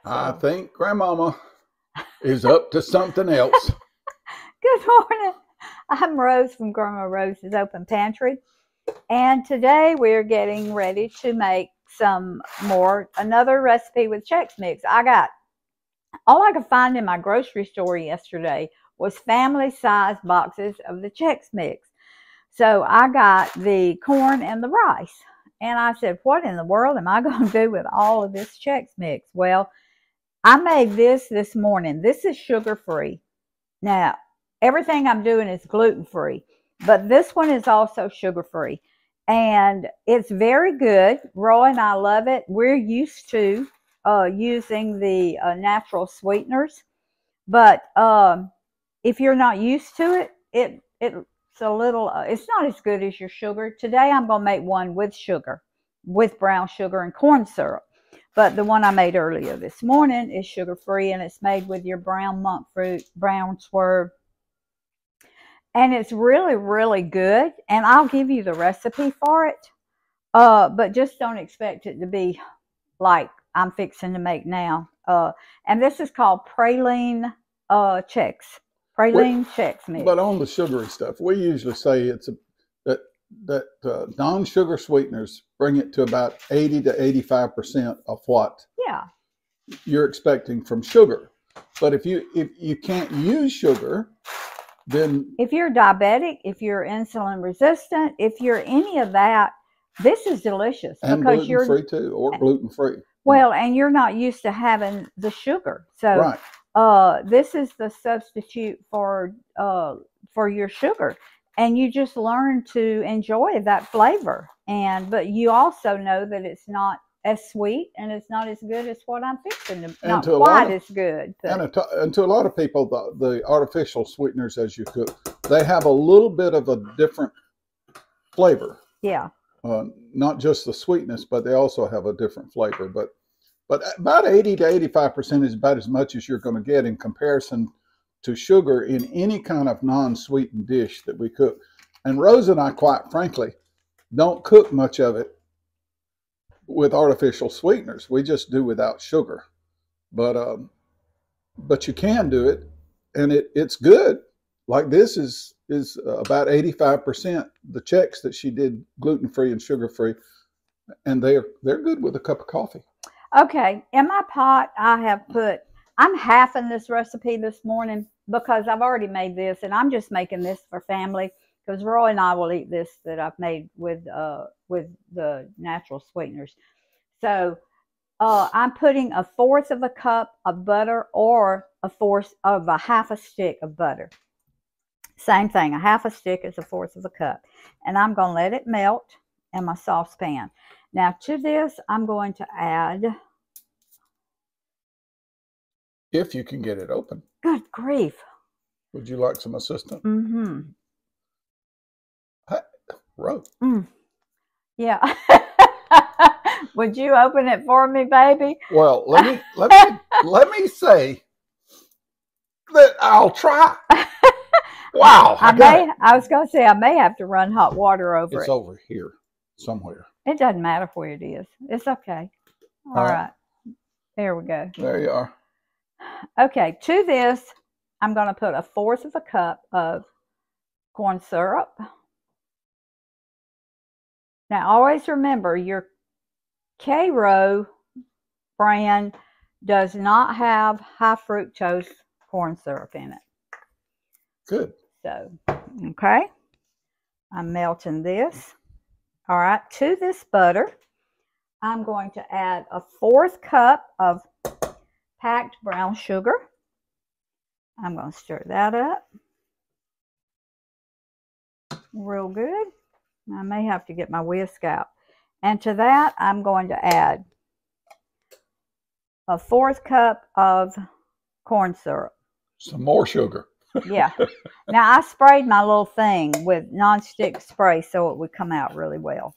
I So, think Grandmama is up to something else. good morning. I'm Rose from Grandma Rose's Open Pantry, and today we're getting ready to make another recipe with Chex Mix. All I could find in my grocery store yesterday was family-sized boxes of the Chex Mix. So I got the corn and the rice, and I said, what in the world am I going to do with all of this Chex Mix? Well, I made this morning. This is sugar-free. Now, everything I'm doing is gluten-free, but this one is also sugar-free. And it's very good. Roy and I love it. We're used to using the natural sweeteners, but if you're not used to it's a little, it's not as good as your sugar. Today I'm going to make one with sugar, with brown sugar and corn syrup. But the one I made earlier this morning is sugar-free, and it's made with your brown monk fruit, brown swerve. And it's really, really good. And I'll give you the recipe for it. But just don't expect it to be like I'm fixing to make now. And this is called Praline Chex. Praline Chex Mix. But on the sugary stuff, we usually say that non-sugar sweeteners bring it to about 80 to 85% of what you're expecting from sugar. But if you can't use sugar, then if you're diabetic, if you're insulin resistant, if you're any of that, this is delicious. And because gluten-free too, or gluten-free. Well, and you're not used to having the sugar. So right. This is the substitute for your sugar, and you just learn to enjoy that flavor. But you also know that it's not as sweet, and it's not as good as what I'm fixing to. Not quite as good. And to a lot of people, the artificial sweeteners as you cook, they have a little bit of a different flavor. Yeah. Not just the sweetness, but they also have a different flavor. But about 80 to 85% is about as much as you're going to get in comparison to sugar in any kind of non-sweetened dish that we cook. And Rose and I, quite frankly, don't cook much of it with artificial sweeteners. We just do without sugar. But you can do it, and it's good. Like this is about 85%. The Chex that she did gluten-free and sugar-free, and they're good with a cup of coffee. Okay, in my pot, I'm halving this recipe this morning because I've already made this, and I'm just making this for family because Roy and I will eat this that I've made with the natural sweeteners. So I'm putting 1/4 of a cup of butter, or 1/4 of a half a stick of butter. Same thing, a half a stick is 1/4 of a cup. And I'm going to let it melt in my saucepan. Now to this, I'm going to add... If you can get it open. Good grief. Would you like some assistance? Mm-hmm. Rose. Yeah. Would you open it for me, baby? Well, let me say that I'll try. Wow. I was going to say I may have to run hot water over it. It's over here somewhere. It doesn't matter where it is. It's okay. All right. There we go. There you are. Okay, to this, I'm going to put 1/4 of a cup of corn syrup. Now, always remember, your Karo brand does not have high fructose corn syrup in it. Good. So, okay, I'm melting this. All right, to this butter, I'm going to add 1/4 cup of packed brown sugar. I'm going to stir that up real good. I may have to get my whisk out. And to that, I'm going to add 1/4 cup of corn syrup. Some more sugar. Yeah. Now, I sprayed my little thing with nonstick spray so it would come out really well.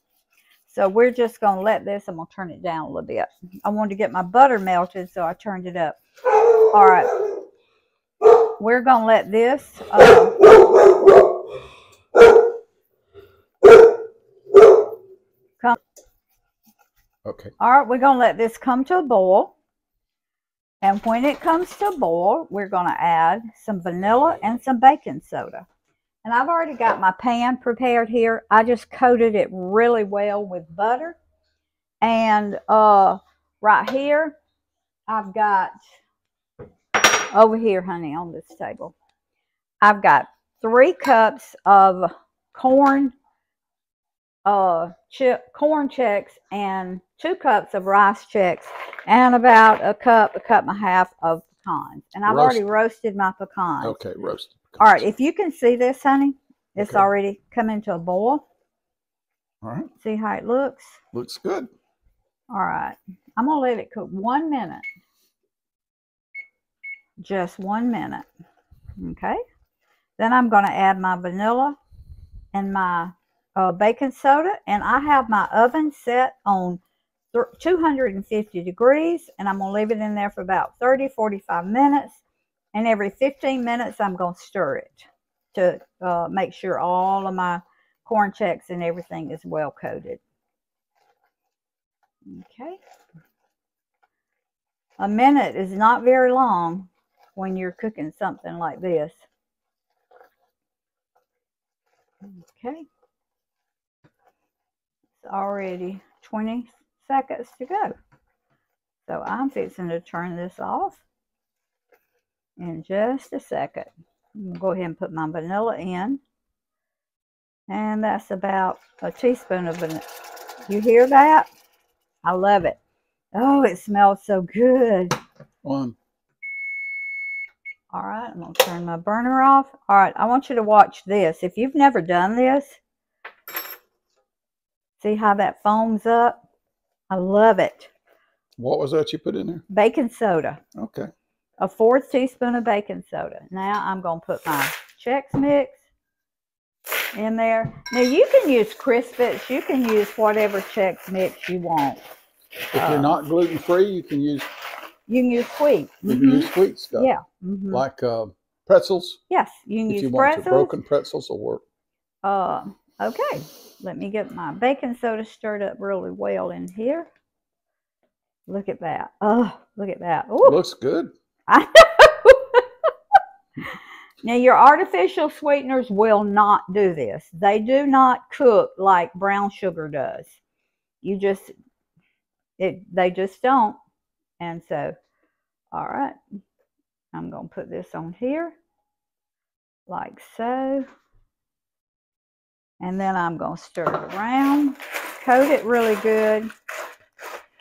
So we're just going to let this, I'm going to turn it down a little bit. I wanted to get my butter melted, so I turned it up. All right. We're going to let this come. Okay. All right, we're going to let this come to a boil. And when it comes to boil, we're going to add some vanilla and some baking soda. And I've already got my pan prepared here. I just coated it really well with butter. And right here, I've got, over here, honey, on this table, I've got 3 cups of corn Chex and 2 cups of rice Chex and about a cup and a half of pecans. And I've already roasted my pecans. Okay, roasted pecans. All right, if you can see this, honey, it's already coming to a boil. All right. See how it looks? Looks good. All right. I'm going to let it cook 1 minute. Just 1 minute. Okay. Then I'm going to add my vanilla and my baking soda. And I have my oven set on 250 degrees. And I'm going to leave it in there for about 30-45 minutes. And every 15 minutes, I'm going to stir it to make sure all of my corn Chex and everything is well coated. Okay. A minute is not very long when you're cooking something like this. Okay. It's already 20 seconds to go. So I'm fixing to turn this off in just a second. I'm going to go ahead and put my vanilla in. And that's about a teaspoon of vanilla. You hear that? I love it. Oh, it smells so good. One. All right, I'm going to turn my burner off. All right, I want you to watch this. If you've never done this, see how that foams up? I love it. What was that you put in there? Baking soda. Okay. A 1/4 teaspoon of baking soda. Now I'm going to put my Chex Mix in there. Now you can use Crispets. You can use whatever Chex Mix you want. If you're not gluten-free, you can use wheat. You can use wheat stuff. Yeah. Like pretzels. Yes, you can use if you pretzels. want to, broken pretzels will work. Okay. Let me get my baking soda stirred up really well in here. Look at that. Oh, look at that. Ooh. It looks good. I know. Now, your artificial sweeteners will not do this. They do not cook like brown sugar does. They just don't. And so, all right, I'm going to put this on here like so. And then I'm going to stir it around, coat it really good.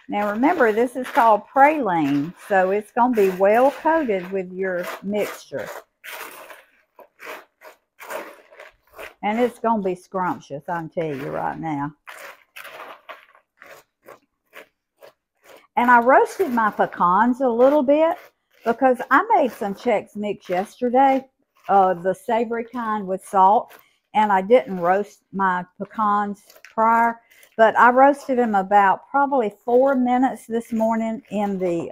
Now remember, this is called praline, so it's going to be well coated with your mixture. And it's going to be scrumptious, I can tell you right now. And I roasted my pecans a little bit because I made some Chex Mix yesterday, the savory kind with salt, and I didn't roast my pecans prior. But I roasted them about probably 4 minutes this morning in the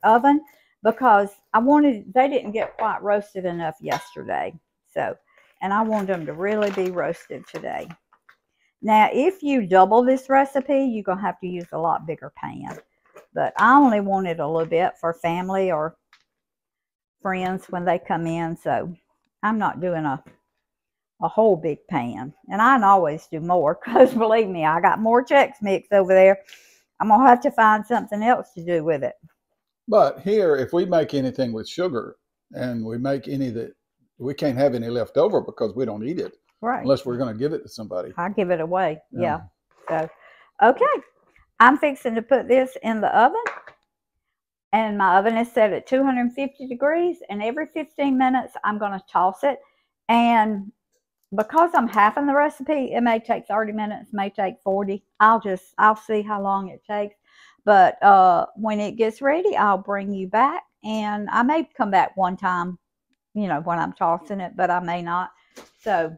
oven because they didn't get quite roasted enough yesterday. So, and I wanted them to really be roasted today. Now, if you double this recipe, you're going to have to use a lot bigger pan. But I only wanted a little bit for family or friends when they come in. So I'm not doing a whole big pan. And I can always do more because believe me, I got more Chex Mix over there. I'm going to have to find something else to do with it. But here, if we make anything with sugar and we make any that, we can't have any left over because we don't eat it. Right. Unless we're going to give it to somebody. I give it away. Yeah. So, okay. I'm fixing to put this in the oven. And my oven is set at 250 degrees. And every 15 minutes, I'm going to toss it. And because I'm halving the recipe, it may take 30 minutes, may take 40. I'll see how long it takes. But when it gets ready, I'll bring you back. And I may come back one time, when I'm tossing it, but I may not. So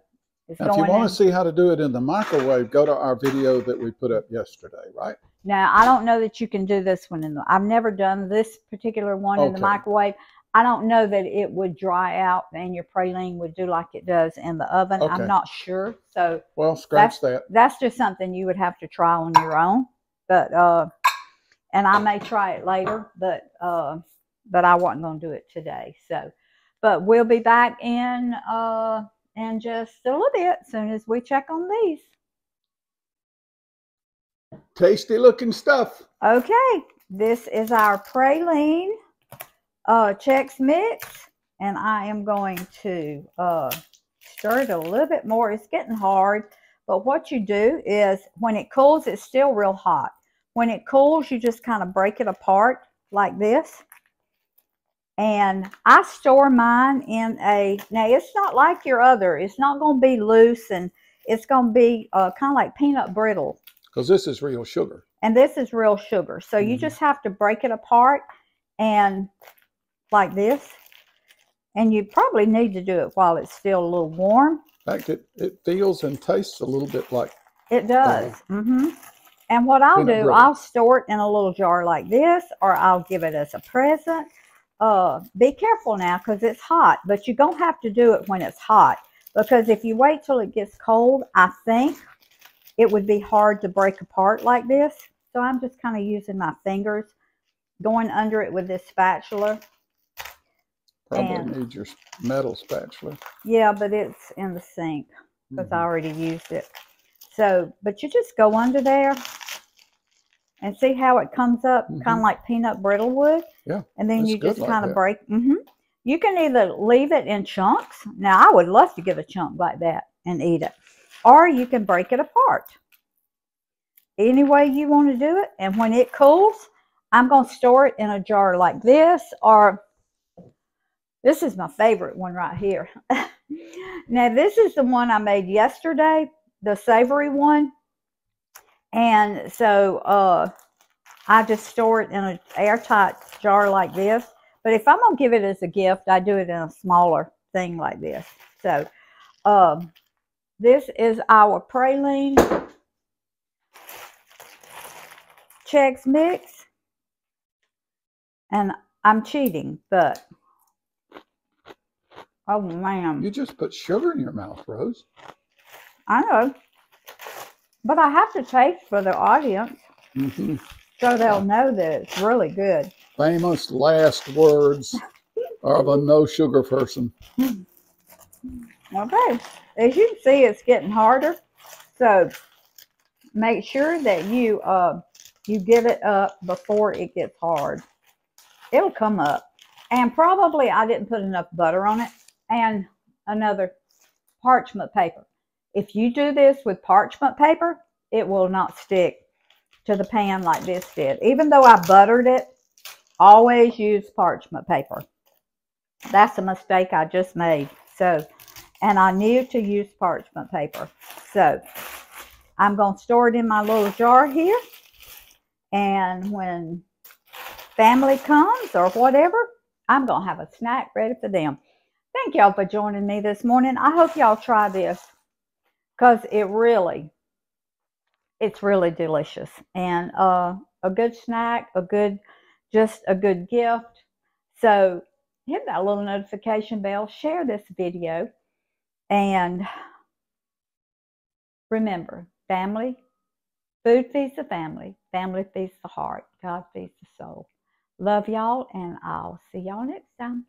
it's now, if you want to see how to do it in the microwave, go to our video that we put up yesterday, right? Now, I don't know that you can do this one I've never done this particular one in the microwave. I don't know that it would dry out and your praline would do like it does in the oven. I'm not sure. So, well, scratch that. That's just something you would have to try on your own. But, and I may try it later, but but I wasn't going to do it today. So, but we'll be back in just a little bit as soon as we check on these. Tasty looking stuff. Okay, this is our praline Chex mix, and I am going to stir it a little bit more. It's getting hard, but what you do is when it cools, it's still real hot. When it cools, you just kind of break it apart like this. And I store mine in now it's not like your other. It's not going to be loose, and it's going to be kind of like peanut brittle. Because this is real sugar. And this is real sugar. So you just have to break it apart and like this. And you probably need to do it while it's still a little warm. In fact, it feels and tastes a little bit like it does. And what I'll do, I'll store it in a little jar like this, or I'll give it as a present. Be careful now because it's hot, but you don't have to do it when it's hot, because if you wait till it gets cold, I think it would be hard to break apart like this. So I'm just kind of using my fingers, going under it with this spatula. Probably need your metal spatula. Yeah, but it's in the sink because I already used it. So, but you just go under there and see how it comes up, kind of like peanut brittle would. Yeah. And then you just kind of break. You can either leave it in chunks. Now, I would love to get a chunk like that and eat it. Or you can break it apart. Any way you want to do it. And when it cools, I'm going to store it in a jar like this, or this is my favorite one right here. Now, this is the one I made yesterday, the savory one. And so I just store it in an airtight jar like this. But if I'm going to give it as a gift, I do it in a smaller thing like this. So this is our praline Chex mix. And I'm cheating, but oh man. You just put sugar in your mouth, Rose. I know. But I have to taste for the audience. So they'll know that it's really good. Famous last words of a no sugar person. Okay. As you can see, it's getting harder. So make sure that you get it up before it gets hard. It'll come up. And probably I didn't put enough butter on it. And another parchment paper. If you do this with parchment paper, it will not stick to the pan like this did. Even though I buttered it, always use parchment paper. That's a mistake I just made. So, and I knew to use parchment paper. So, I'm going to store it in my little jar here. And when family comes or whatever, I'm going to have a snack ready for them. Thank y'all for joining me this morning. I hope y'all try this because it's really delicious. And a good snack, just a good gift. So hit that little notification bell, share this video, and remember, family, food feeds the family, family feeds the heart, God feeds the soul. Love y'all, and I'll see y'all next time.